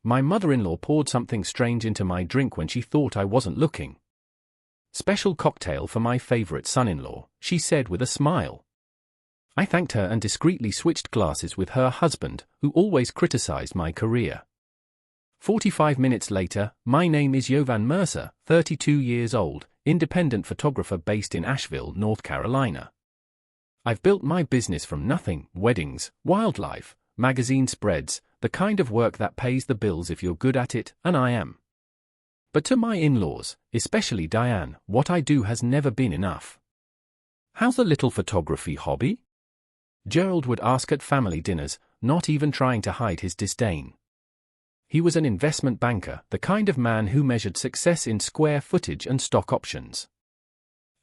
My mother-in-law poured something strange into my drink when she thought I wasn't looking. Special cocktail for my favorite son-in-law, she said with a smile. I thanked her and discreetly switched glasses with her husband, who always criticized my career. 45 minutes later, my name is Jovan Mercer, 32 years old, independent photographer based in Asheville, North Carolina. I've built my business from nothing: weddings, wildlife, magazine spreads, the kind of work that pays the bills if you're good at it, and I am. But to my in-laws, especially Diane, what I do has never been enough. How's the little photography hobby? Gerald would ask at family dinners, not even trying to hide his disdain. He was an investment banker, the kind of man who measured success in square footage and stock options.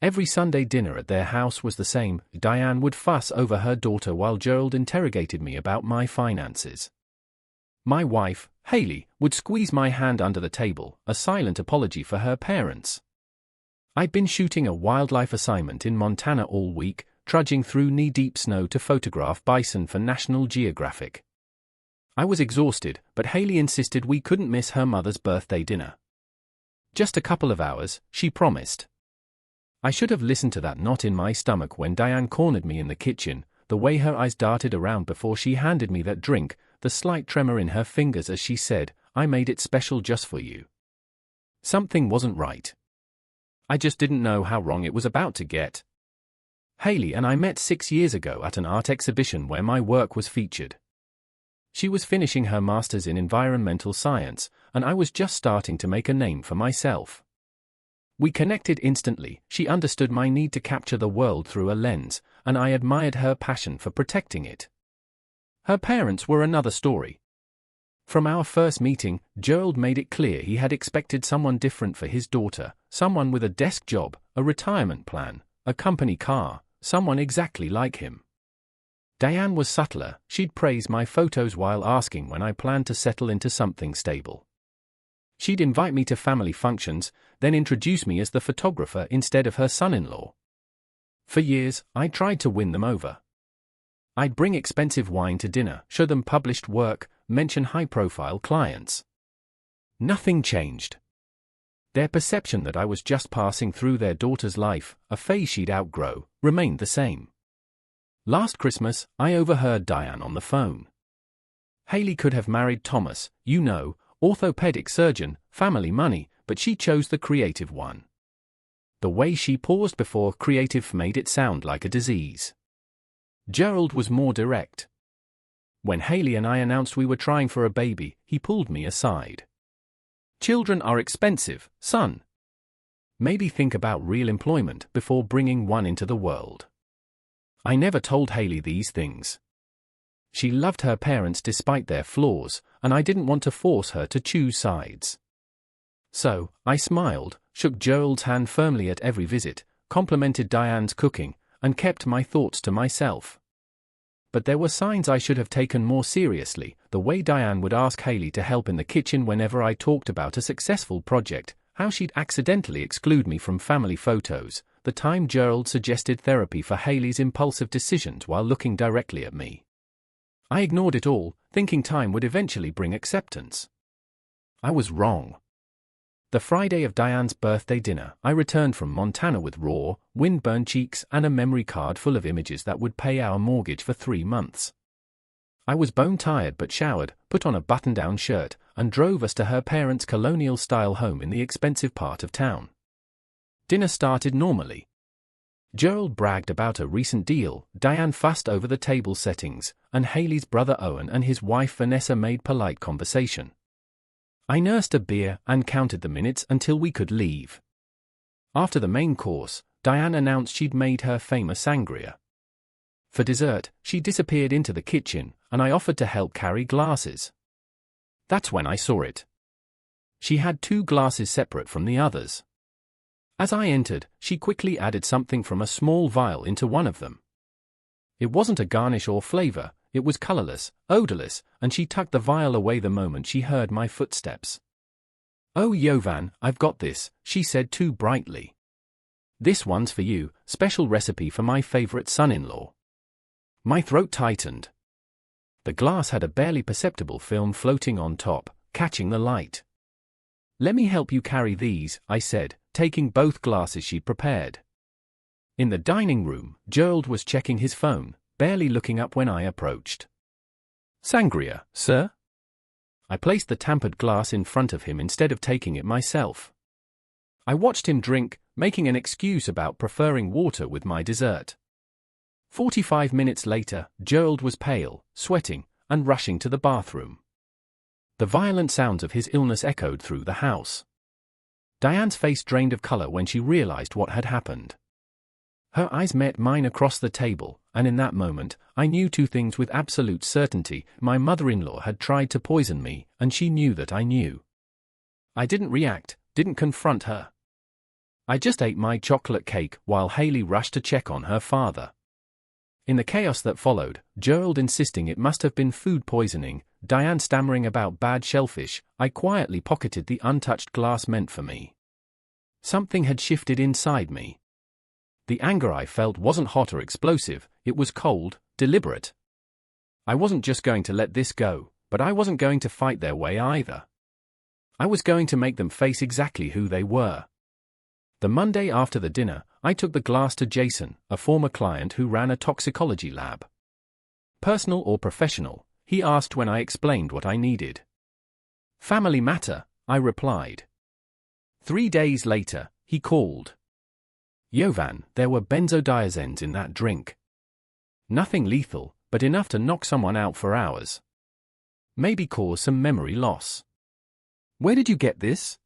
Every Sunday dinner at their house was the same. Diane would fuss over her daughter while Gerald interrogated me about my finances. My wife, Haley, would squeeze my hand under the table, a silent apology for her parents. I'd been shooting a wildlife assignment in Montana all week, trudging through knee-deep snow to photograph bison for National Geographic. I was exhausted, but Haley insisted we couldn't miss her mother's birthday dinner. Just a couple of hours, she promised. I should have listened to that knot in my stomach when Diane cornered me in the kitchen, the way her eyes darted around before she handed me that drink, the slight tremor in her fingers as she said, "I made it special just for you." Something wasn't right. I just didn't know how wrong it was about to get. Haley and I met 6 years ago at an art exhibition where my work was featured. She was finishing her master's in environmental science, and I was just starting to make a name for myself. We connected instantly. She understood my need to capture the world through a lens, and I admired her passion for protecting it. Her parents were another story. From our first meeting, Gerald made it clear he had expected someone different for his daughter, someone with a desk job, a retirement plan, a company car, someone exactly like him. Diane was subtler. She'd praise my photos while asking when I planned to settle into something stable. She'd invite me to family functions, then introduce me as the photographer instead of her son-in-law. For years, I tried to win them over. I'd bring expensive wine to dinner, show them published work, mention high-profile clients. Nothing changed. Their perception that I was just passing through their daughter's life, a phase she'd outgrow, remained the same. Last Christmas, I overheard Diane on the phone. Haley could have married Thomas, orthopedic surgeon, family money, but she chose the creative one. The way she paused before creative made it sound like a disease. Gerald was more direct. When Haley and I announced we were trying for a baby, he pulled me aside. "Children are expensive, son. Maybe think about real employment before bringing one into the world." I never told Haley these things. She loved her parents despite their flaws, and I didn't want to force her to choose sides. So, I smiled, shook Gerald's hand firmly at every visit, complimented Diane's cooking, and kept my thoughts to myself. But there were signs I should have taken more seriously: the way Diane would ask Haley to help in the kitchen whenever I talked about a successful project, how she'd accidentally exclude me from family photos, the time Gerald suggested therapy for Haley's impulsive decisions while looking directly at me. I ignored it all, thinking time would eventually bring acceptance. I was wrong. The Friday of Diane's birthday dinner, I returned from Montana with raw, wind-burned cheeks and a memory card full of images that would pay our mortgage for 3 months. I was bone-tired but showered, put on a button-down shirt, and drove us to her parents' colonial-style home in the expensive part of town. Dinner started normally. Gerald bragged about a recent deal, Diane fussed over the table settings, and Haley's brother Owen and his wife Vanessa made polite conversation. I nursed a beer and counted the minutes until we could leave. After the main course, Diane announced she'd made her famous sangria. For dessert, she disappeared into the kitchen, and I offered to help carry glasses. That's when I saw it. She had 2 glasses separate from the others. As I entered, she quickly added something from a small vial into one of them. It wasn't a garnish or flavor, it was colorless, odorless, and she tucked the vial away the moment she heard my footsteps. "Oh Jovan, I've got this," she said too brightly. "This one's for you, special recipe for my favorite son-in-law." My throat tightened. The glass had a barely perceptible film floating on top, catching the light. "Let me help you carry these," I said, taking both glasses she'd prepared. In the dining room, Gerald was checking his phone, barely looking up when I approached. "Sangria, sir?" I placed the tampered glass in front of him instead of taking it myself. I watched him drink, making an excuse about preferring water with my dessert. 45 minutes later, Gerald was pale, sweating, and rushing to the bathroom. The violent sounds of his illness echoed through the house. Diane's face drained of color when she realized what had happened. Her eyes met mine across the table, and in that moment, I knew two things with absolute certainty. My mother-in-law had tried to poison me, and she knew that I knew. I didn't react, didn't confront her. I just ate my chocolate cake while Haley rushed to check on her father. In the chaos that followed, Gerald insisting it must have been food poisoning, Diane stammering about bad shellfish, I quietly pocketed the untouched glass meant for me. Something had shifted inside me. The anger I felt wasn't hot or explosive, it was cold, deliberate. I wasn't just going to let this go, but I wasn't going to fight their way either. I was going to make them face exactly who they were. The Monday after the dinner, I took the glass to Jason, a former client who ran a toxicology lab. "Personal or professional?" he asked when I explained what I needed. "Family matter," I replied. 3 days later, he called. "Jovan, there were benzodiazepines in that drink. Nothing lethal, but enough to knock someone out for hours. Maybe cause some memory loss." "Where did you get this?"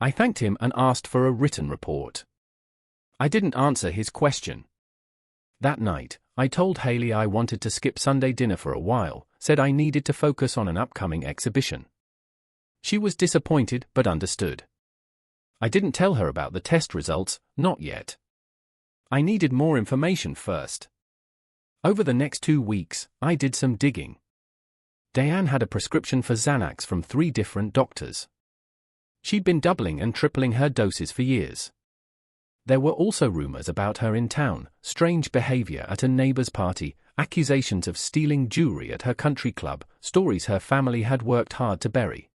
I thanked him and asked for a written report. I didn't answer his question. That night, I told Haley I wanted to skip Sunday dinner for a while, said I needed to focus on an upcoming exhibition. She was disappointed but understood. I didn't tell her about the test results, not yet. I needed more information first. Over the next 2 weeks, I did some digging. Diane had a prescription for Xanax from 3 different doctors. She'd been doubling and tripling her doses for years. There were also rumors about her in town, strange behavior at a neighbor's party, accusations of stealing jewelry at her country club, stories her family had worked hard to bury.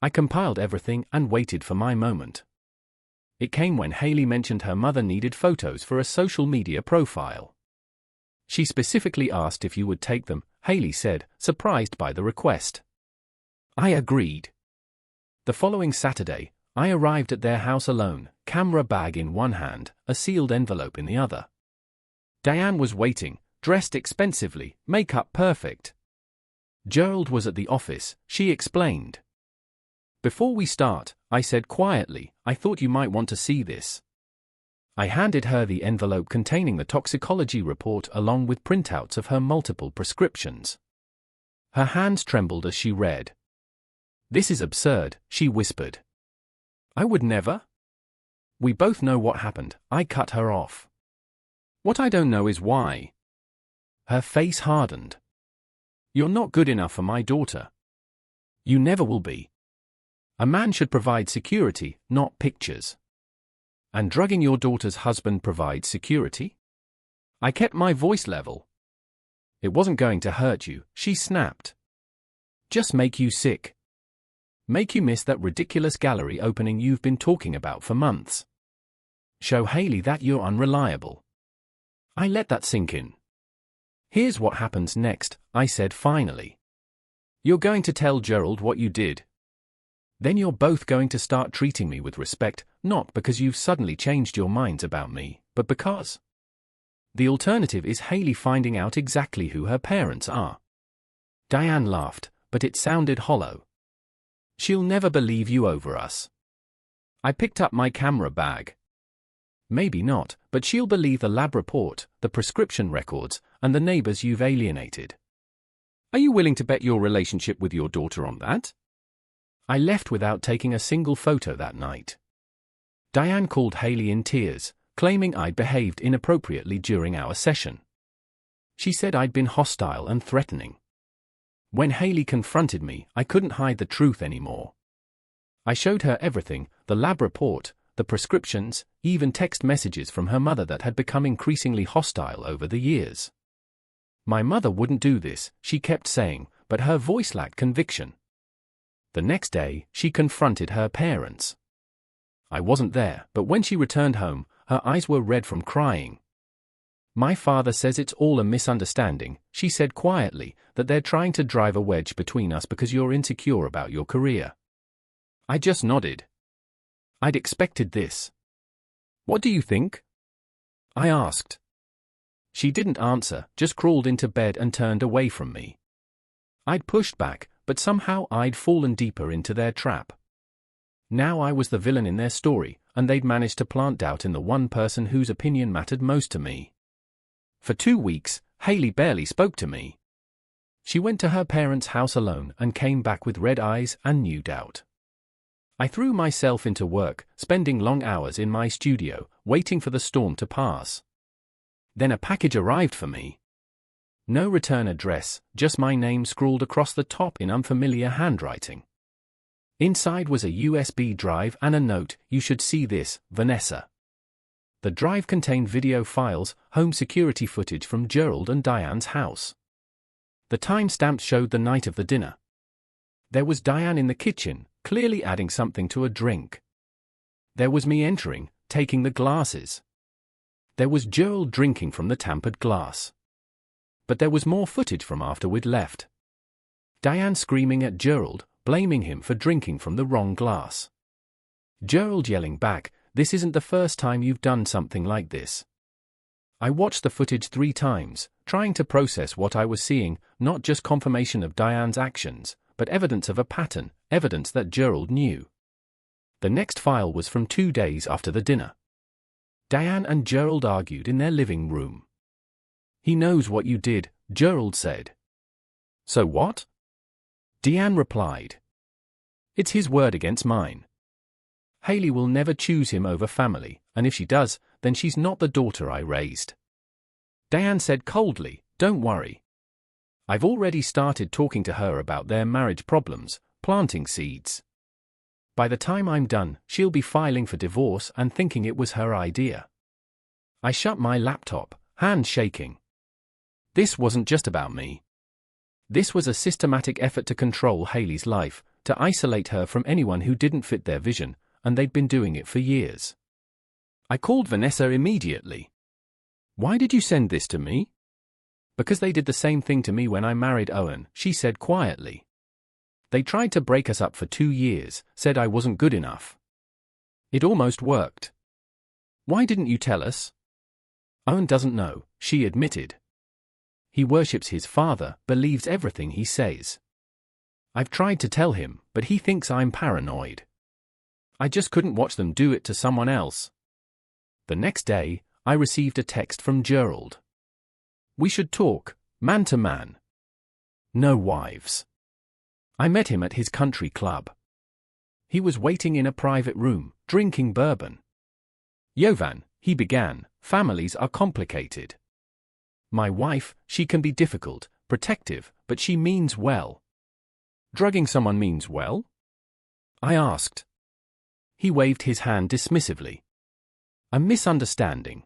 I compiled everything and waited for my moment. It came when Haley mentioned her mother needed photos for a social media profile. She specifically asked if you would take them, Haley said, surprised by the request. I agreed. The following Saturday, I arrived at their house alone, camera bag in one hand, a sealed envelope in the other. Diane was waiting, dressed expensively, makeup perfect. Gerald was at the office, she explained. "Before we start," I said quietly, "I thought you might want to see this." I handed her the envelope containing the toxicology report along with printouts of her multiple prescriptions. Her hands trembled as she read. "This is absurd," she whispered. "I would never." "We both know what happened," I cut her off. "What I don't know is why." Her face hardened. "You're not good enough for my daughter. You never will be. A man should provide security, not pictures. And drugging your daughter's husband provides security?" I kept my voice level. "It wasn't going to hurt you," she snapped. "Just make you sick. Make you miss that ridiculous gallery opening you've been talking about for months. Show Haley that you're unreliable." I let that sink in. "Here's what happens next," I said finally. "You're going to tell Gerald what you did. Then you're both going to start treating me with respect, not because you've suddenly changed your minds about me, but because. The alternative is Haley finding out exactly who her parents are." Diane laughed, but it sounded hollow. "She'll never believe you over us." I picked up my camera bag. "Maybe not, but she'll believe the lab report, the prescription records, and the neighbors you've alienated. Are you willing to bet your relationship with your daughter on that?" I left without taking a single photo that night. Diane called Haley in tears, claiming I'd behaved inappropriately during our session. She said I'd been hostile and threatening. When Haley confronted me, I couldn't hide the truth anymore. I showed her everything, the lab report, the prescriptions, even text messages from her mother that had become increasingly hostile over the years. "My mother wouldn't do this," she kept saying, but her voice lacked conviction. The next day, she confronted her parents. I wasn't there, but when she returned home, her eyes were red from crying. My father says it's all a misunderstanding, she said quietly, that they're trying to drive a wedge between us because you're insecure about your career. I just nodded. I'd expected this. What do you think? I asked. She didn't answer, just crawled into bed and turned away from me. I'd pushed back, but somehow I'd fallen deeper into their trap. Now I was the villain in their story, and they'd managed to plant doubt in the one person whose opinion mattered most to me. For 2 weeks, Hayley barely spoke to me. She went to her parents' house alone and came back with red eyes and new doubt. I threw myself into work, spending long hours in my studio, waiting for the storm to pass. Then a package arrived for me. No return address, just my name scrawled across the top in unfamiliar handwriting. Inside was a USB drive and a note, "You should see this, Vanessa." The drive contained video files, home security footage from Gerald and Diane's house. The timestamps showed the night of the dinner. There was Diane in the kitchen, clearly adding something to a drink. There was me entering, taking the glasses. There was Gerald drinking from the tampered glass. But there was more footage from after we'd left. Diane screaming at Gerald, blaming him for drinking from the wrong glass. Gerald yelling back, "This isn't the first time you've done something like this." I watched the footage 3 times, trying to process what I was seeing, not just confirmation of Diane's actions, but evidence of a pattern, evidence that Gerald knew. The next file was from 2 days after the dinner. Diane and Gerald argued in their living room. "He knows what you did," Gerald said. "So what?" Diane replied. "It's his word against mine. Hayley will never choose him over family, and if she does, then she's not the daughter I raised." Diane said coldly, "Don't worry. I've already started talking to her about their marriage problems, planting seeds. By the time I'm done, she'll be filing for divorce and thinking it was her idea." I shut my laptop, hands shaking. This wasn't just about me. This was a systematic effort to control Hayley's life, to isolate her from anyone who didn't fit their vision, and they'd been doing it for years. I called Vanessa immediately. "Why did you send this to me?" "Because they did the same thing to me when I married Owen," she said quietly. "They tried to break us up for 2 years, said I wasn't good enough. It almost worked. Why didn't you tell us?" "Owen doesn't know," she admitted. "He worships his father, believes everything he says. I've tried to tell him, but he thinks I'm paranoid. I just couldn't watch them do it to someone else." The next day, I received a text from Gerald. "We should talk, man to man. No wives." I met him at his country club. He was waiting in a private room, drinking bourbon. "Jovan," he began, "families are complicated. My wife, she can be difficult, protective, but she means well." "Drugging someone means well?" I asked. He waved his hand dismissively. "A misunderstanding.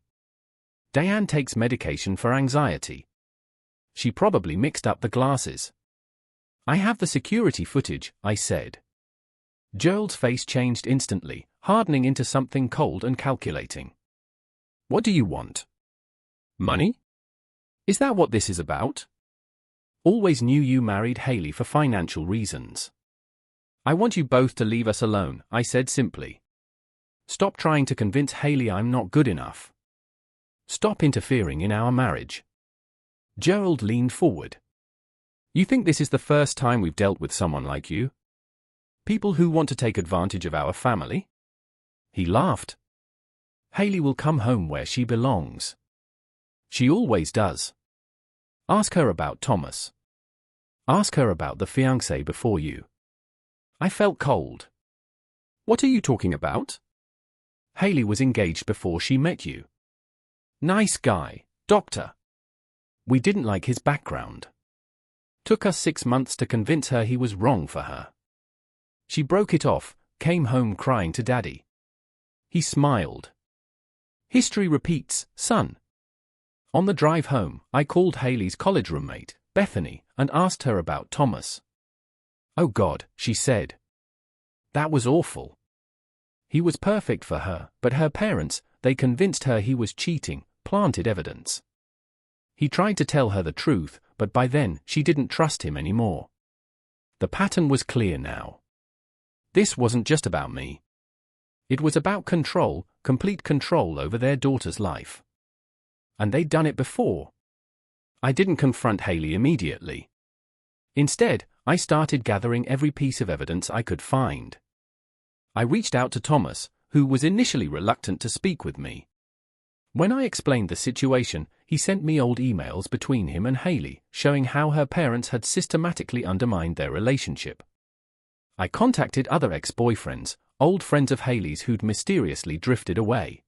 Diane takes medication for anxiety. She probably mixed up the glasses." "I have the security footage," I said. Gerald's face changed instantly, hardening into something cold and calculating. "What do you want? Money? Is that what this is about?" "Always knew you married Hayley for financial reasons." "I want you both to leave us alone," I said simply. "Stop trying to convince Hayley I'm not good enough. Stop interfering in our marriage." Gerald leaned forward. "You think this is the first time we've dealt with someone like you? People who want to take advantage of our family?" He laughed. "Hayley will come home where she belongs. She always does. Ask her about Thomas. Ask her about the fiancé before you." I felt cold. "What are you talking about?" "Hayley was engaged before she met you. Nice guy, doctor. We didn't like his background. Took us 6 months to convince her he was wrong for her. She broke it off, came home crying to Daddy. He smiled. History repeats, son." On the drive home, I called Hayley's college roommate, Bethany, and asked her about Thomas. "Oh God," she said. "That was awful. He was perfect for her, but her parents, they convinced her he was cheating, planted evidence. He tried to tell her the truth, but by then, she didn't trust him anymore. The pattern was clear now. This wasn't just about me. It was about control, complete control over their daughter's life. And they'd done it before. I didn't confront Haley immediately. Instead, I started gathering every piece of evidence I could find. I reached out to Thomas, who was initially reluctant to speak with me. When I explained the situation, he sent me old emails between him and Haley, showing how her parents had systematically undermined their relationship. I contacted other ex-boyfriends, old friends of Haley's who'd mysteriously drifted away.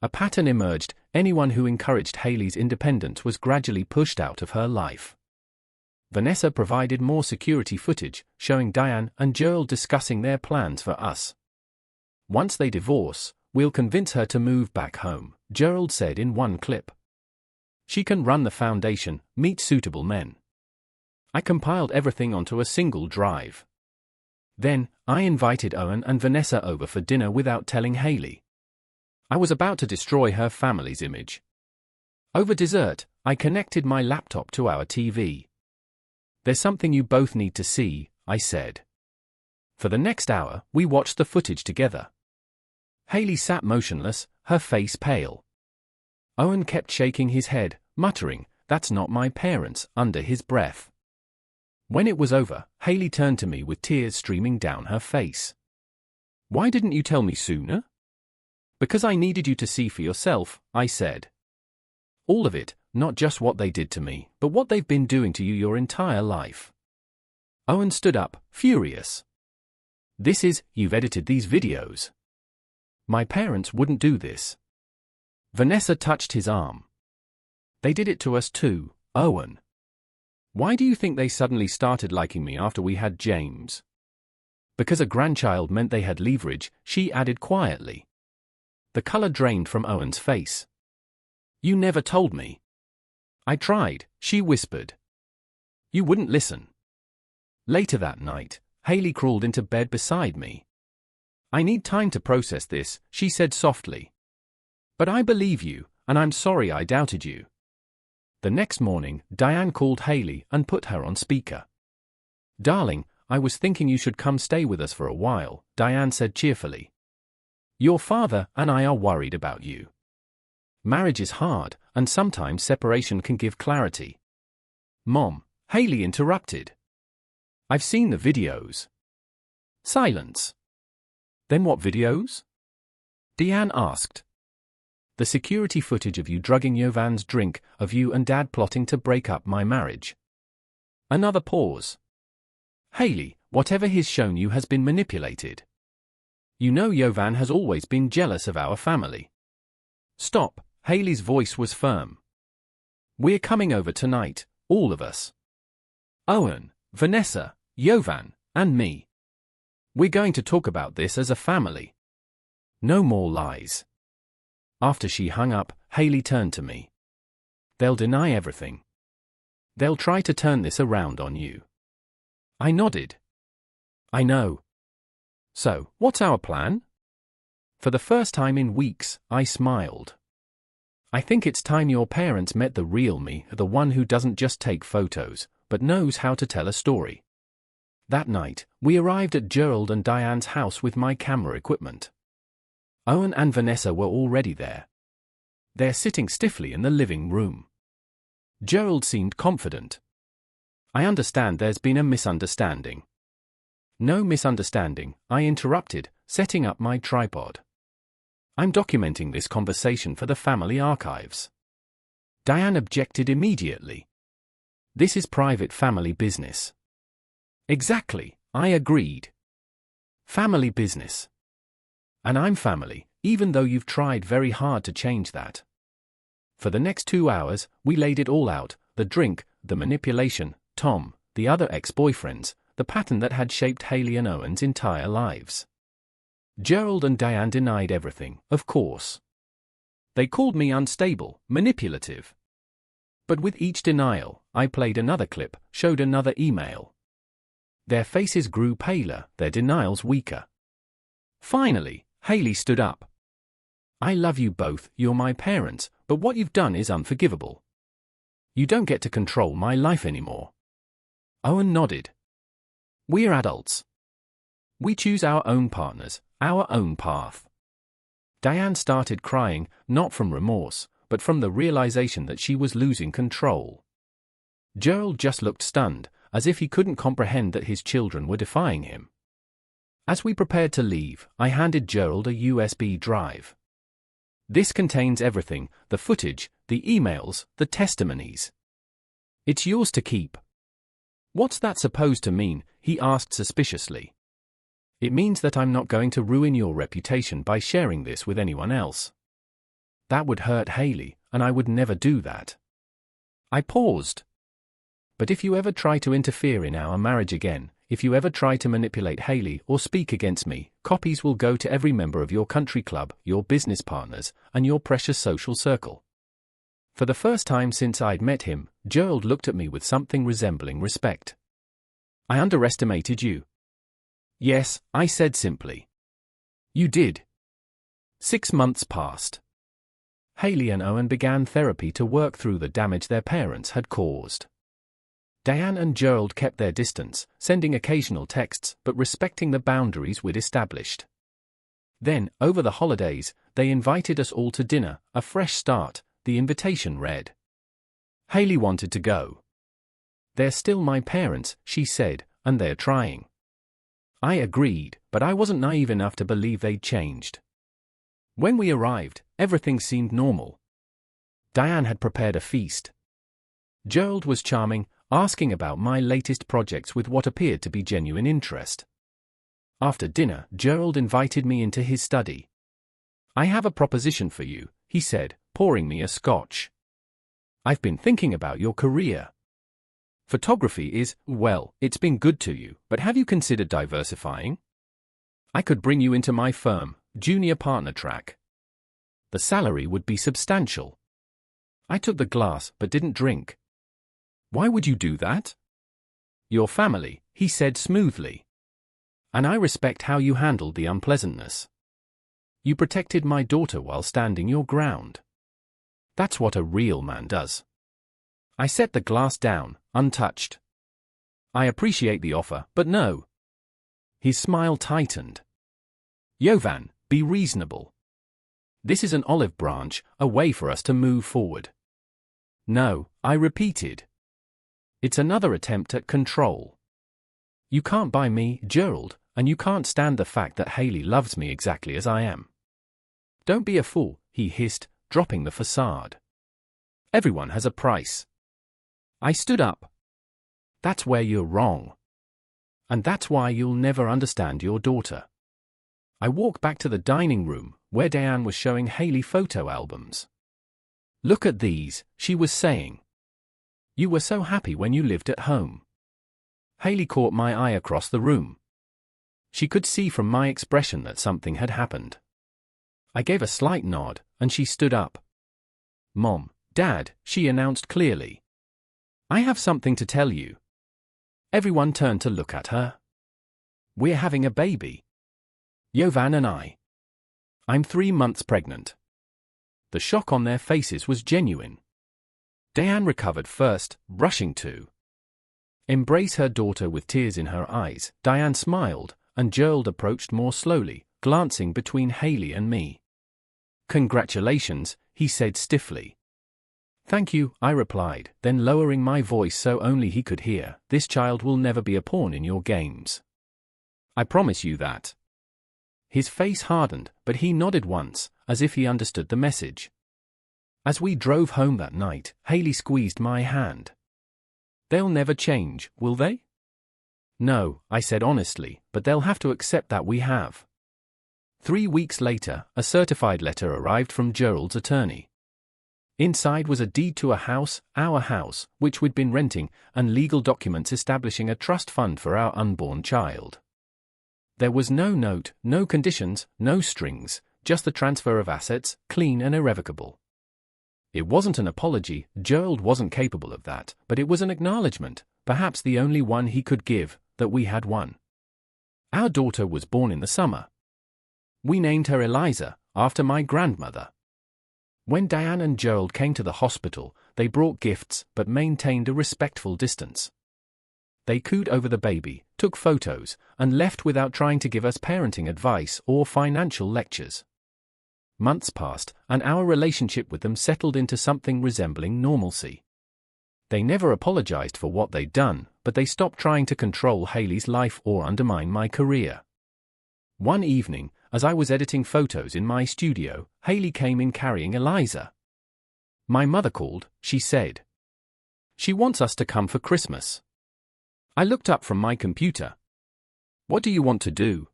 A pattern emerged: anyone who encouraged Haley's independence was gradually pushed out of her life. Vanessa provided more security footage, showing Diane and Gerald discussing their plans for us. "Once they divorce, we'll convince her to move back home," Gerald said in one clip. "She can run the foundation, meet suitable men." I compiled everything onto a single drive. Then, I invited Owen and Vanessa over for dinner without telling Haley. I was about to destroy her family's image. Over dessert, I connected my laptop to our TV. "There's something you both need to see," I said. For the next hour, we watched the footage together. Haley sat motionless, her face pale. Owen kept shaking his head, muttering, "That's not my parents," under his breath. When it was over, Haley turned to me with tears streaming down her face. "Why didn't you tell me sooner?" "Because I needed you to see for yourself," I said. "All of it, not just what they did to me, but what they've been doing to you your entire life." Owen stood up, furious. "You've edited these videos. My parents wouldn't do this." Vanessa touched his arm. "They did it to us too, Owen. Why do you think they suddenly started liking me after we had James?" "Because a grandchild meant they had leverage," she added quietly. The color drained from Owen's face. "You never told me." "I tried," she whispered. "You wouldn't listen." Later that night, Haley crawled into bed beside me. "I need time to process this," she said softly. "But I believe you, and I'm sorry I doubted you." The next morning, Diane called Haley and put her on speaker. "Darling, I was thinking you should come stay with us for a while," Diane said cheerfully. "Your father and I are worried about you. Marriage is hard, and sometimes separation can give clarity." "Mom," Haley interrupted. "I've seen the videos." Silence. "Then what videos?" Diane asked. "The security footage of you drugging Yovan's drink, of you and Dad plotting to break up my marriage." Another pause. "Haley, whatever he's shown you has been manipulated. You know Yovan has always been jealous of our family." "Stop," Haley's voice was firm. "We're coming over tonight, all of us. Owen, Vanessa, Yovan, and me. We're going to talk about this as a family. No more lies." After she hung up, Haley turned to me. "They'll deny everything. They'll try to turn this around on you." I nodded. "I know. So, what's our plan?" For the first time in weeks, I smiled. "I think it's time your parents met the real me, the one who doesn't just take photos, but knows how to tell a story." That night, we arrived at Gerald and Diane's house with my camera equipment. Owen and Vanessa were already there. They're sitting stiffly in the living room. Gerald seemed confident. "I understand there's been a misunderstanding." "No misunderstanding," I interrupted, setting up my tripod. "I'm documenting this conversation for the family archives." Diane objected immediately. "This is private family business." "Exactly," I agreed. "Family business. And I'm family, even though you've tried very hard to change that." For the next 2 hours, we laid it all out: the drink, the manipulation, Tom, the other ex-boyfriends, the pattern that had shaped Haley and Owen's entire lives. Gerald and Diane denied everything, of course. They called me unstable, manipulative. But with each denial, I played another clip, showed another email. Their faces grew paler, their denials weaker. Finally, Haley stood up. I love you both, you're my parents, but what you've done is unforgivable. You don't get to control my life anymore. Owen nodded. We're adults. We choose our own partners, our own path. Diane started crying, not from remorse, but from the realization that she was losing control. Gerald just looked stunned, as if he couldn't comprehend that his children were defying him. As we prepared to leave, I handed Gerald a USB drive. This contains everything, the footage, the emails, the testimonies. It's yours to keep. What's that supposed to mean? He asked suspiciously. It means that I'm not going to ruin your reputation by sharing this with anyone else. That would hurt Haley, and I would never do that. I paused. But if you ever try to interfere in our marriage again, if you ever try to manipulate Haley or speak against me, copies will go to every member of your country club, your business partners, and your precious social circle. For the first time since I'd met him, Gerald looked at me with something resembling respect. I underestimated you. Yes, I said simply. You did. 6 months passed. Haley and Owen began therapy to work through the damage their parents had caused. Diane and Gerald kept their distance, sending occasional texts but respecting the boundaries we'd established. Then, over the holidays, they invited us all to dinner, a fresh start, the invitation read. Haley wanted to go. They're still my parents, she said, and they're trying. I agreed, but I wasn't naive enough to believe they'd changed. When we arrived, everything seemed normal. Diane had prepared a feast. Gerald was charming, asking about my latest projects with what appeared to be genuine interest. After dinner, Gerald invited me into his study. I have a proposition for you, he said, pouring me a scotch. I've been thinking about your career. Photography is, well, it's been good to you, but have you considered diversifying? I could bring you into my firm, junior partner track. The salary would be substantial. I took the glass but didn't drink. Why would you do that? Your family, he said smoothly. And I respect how you handled the unpleasantness. You protected my daughter while standing your ground. That's what a real man does. I set the glass down, untouched. I appreciate the offer, but no. His smile tightened. Jovan, be reasonable. This is an olive branch, a way for us to move forward. No, I repeated. It's another attempt at control. You can't buy me, Gerald, and you can't stand the fact that Haley loves me exactly as I am. Don't be a fool, he hissed, dropping the facade. Everyone has a price. I stood up. That's where you're wrong. And that's why you'll never understand your daughter. I walked back to the dining room, where Diane was showing Haley photo albums. Look at these, she was saying. You were so happy when you lived at home. Haley caught my eye across the room. She could see from my expression that something had happened. I gave a slight nod, and she stood up. Mom, Dad, she announced clearly. I have something to tell you. Everyone turned to look at her. We're having a baby. Jovan and I. I'm 3 months pregnant. The shock on their faces was genuine. Diane recovered first, rushing to embrace her daughter with tears in her eyes. Diane smiled, and Gerald approached more slowly, glancing between Haley and me. Congratulations, he said stiffly. Thank you, I replied, then lowering my voice so only he could hear. This child will never be a pawn in your games. I promise you that. His face hardened, but he nodded once, as if he understood the message. As we drove home that night, Haley squeezed my hand. They'll never change, will they? No, I said honestly, but they'll have to accept that we have. 3 weeks later, a certified letter arrived from Gerald's attorney. Inside was a deed to a house, our house, which we'd been renting, and legal documents establishing a trust fund for our unborn child. There was no note, no conditions, no strings, just the transfer of assets, clean and irrevocable. It wasn't an apology, Gerald wasn't capable of that, but it was an acknowledgement, perhaps the only one he could give, that we had one. Our daughter was born in the summer. We named her Eliza, after my grandmother. When Diane and Gerald came to the hospital, they brought gifts but maintained a respectful distance. They cooed over the baby, took photos, and left without trying to give us parenting advice or financial lectures. Months passed, and our relationship with them settled into something resembling normalcy. They never apologized for what they'd done, but they stopped trying to control Haley's life or undermine my career. One evening, as I was editing photos in my studio, Haley came in carrying Eliza. "My mother called," she said. "She wants us to come for Christmas." I looked up from my computer. "What do you want to do?"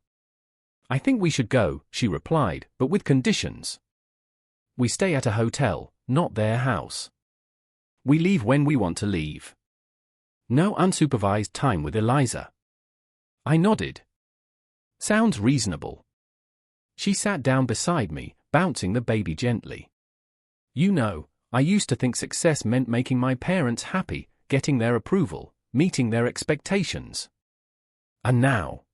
"I think we should go," she replied, "but with conditions. We stay at a hotel, not their house. We leave when we want to leave. No unsupervised time with Eliza." I nodded. "Sounds reasonable." She sat down beside me, bouncing the baby gently. "You know, I used to think success meant making my parents happy, getting their approval, meeting their expectations. And now..."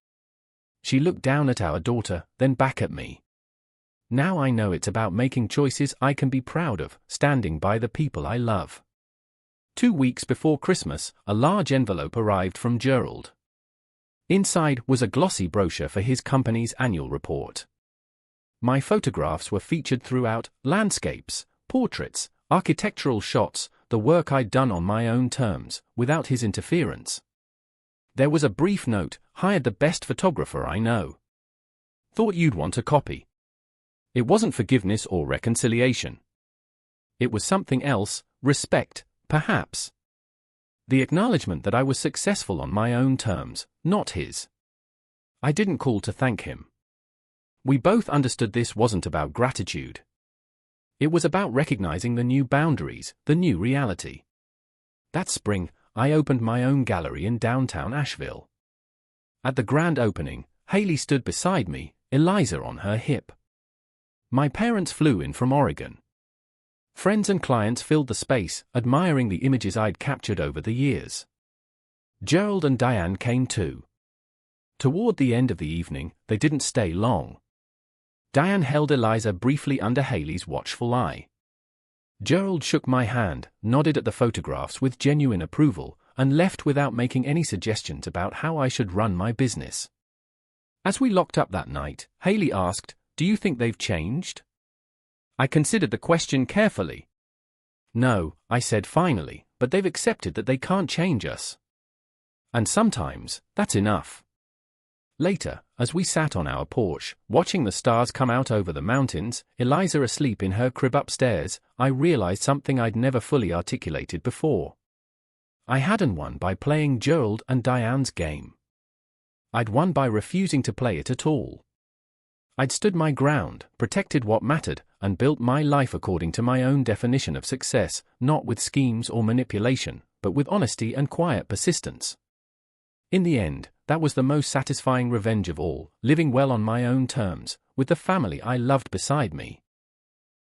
She looked down at our daughter, then back at me. "Now I know it's about making choices I can be proud of, standing by the people I love." 2 weeks before Christmas, a large envelope arrived from Gerald. Inside was a glossy brochure for his company's annual report. My photographs were featured throughout: landscapes, portraits, architectural shots, the work I'd done on my own terms, without his interference. There was a brief note: "Hired the best photographer I know. Thought you'd want a copy." It wasn't forgiveness or reconciliation. It was something else: respect, perhaps. The acknowledgement that I was successful on my own terms, not his. I didn't call to thank him. We both understood this wasn't about gratitude. It was about recognizing the new boundaries, the new reality. That spring, I opened my own gallery in downtown Asheville. At the grand opening, Haley stood beside me, Eliza on her hip. My parents flew in from Oregon. Friends and clients filled the space, admiring the images I'd captured over the years. Gerald and Diane came too. Toward the end of the evening, they didn't stay long. Diane held Eliza briefly under Haley's watchful eye. Gerald shook my hand, nodded at the photographs with genuine approval, and left without making any suggestions about how I should run my business. As we locked up that night, Haley asked, "Do you think they've changed?" I considered the question carefully. "No," I said finally, "but they've accepted that they can't change us. And sometimes, that's enough." Later, as we sat on our porch, watching the stars come out over the mountains, Eliza asleep in her crib upstairs, I realized something I'd never fully articulated before. I hadn't won by playing Gerald and Diane's game. I'd won by refusing to play it at all. I'd stood my ground, protected what mattered, and built my life according to my own definition of success, not with schemes or manipulation, but with honesty and quiet persistence. In the end, that was the most satisfying revenge of all, living well on my own terms, with the family I loved beside me.